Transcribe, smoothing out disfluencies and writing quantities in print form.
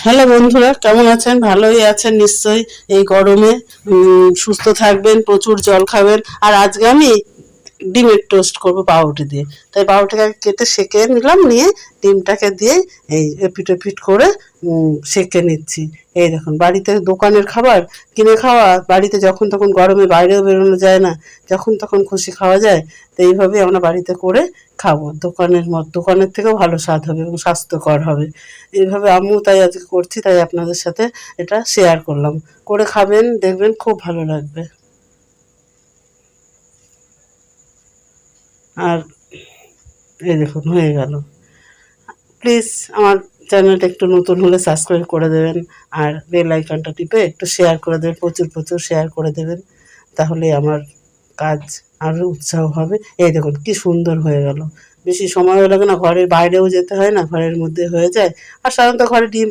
Hello বন্ধুরা, কেমন আছেন? ভালোই আছেন নিশ্চয়ই। এই গরমে সুস্থ থাকবেন, প্রচুর জল খাবেন। আর আজকে আমি ডিমের টোস্ট করবো পাউরুটি দিয়ে। তাই পাউরুটিটাকে কেটে সেঁকে নিলাম, নিয়ে ডিমটাকে দিয়ে এই এপিট ওপিট করে সেঁকে নিচ্ছি। এই দেখুন, বাড়িতে দোকানের খাবার কিনে খাওয়া, বাড়িতে যখন তখন গরমে বাইরেও বেরোনো যায় না, যখন তখন খুশি খাওয়া যায়। তো এইভাবে আমরা বাড়িতে করে খাবো। দোকানের থেকেও ভালো স্বাদ হবে এবং স্বাস্থ্যকর হবে। এইভাবে আমিও তাই আজকে করছি, তাই আপনাদের সাথে এটা শেয়ার করলাম। করে খাবেন, দেখবেন খুব ভালো লাগবে। আর এই দেখুন হয়ে গেল। প্লিজ আমার চ্যানেলটা একটু নতুন হলে সাবস্ক্রাইব করে দেবেন, আর বেল আইকনটা টিপে একটু শেয়ার করে দেবেন, প্রচুর প্রচুর শেয়ার করে দেবেন। তাহলে আমার কাজ আরও উৎসাহ হবে। এই দেখুন কি সুন্দর হয়ে গেল। বেশি সময়ও লাগে না, ঘরের বাইরেও যেতে হয় না, ঘরের মধ্যে হয়ে যায়। আর সাধারণত ঘরে ডিম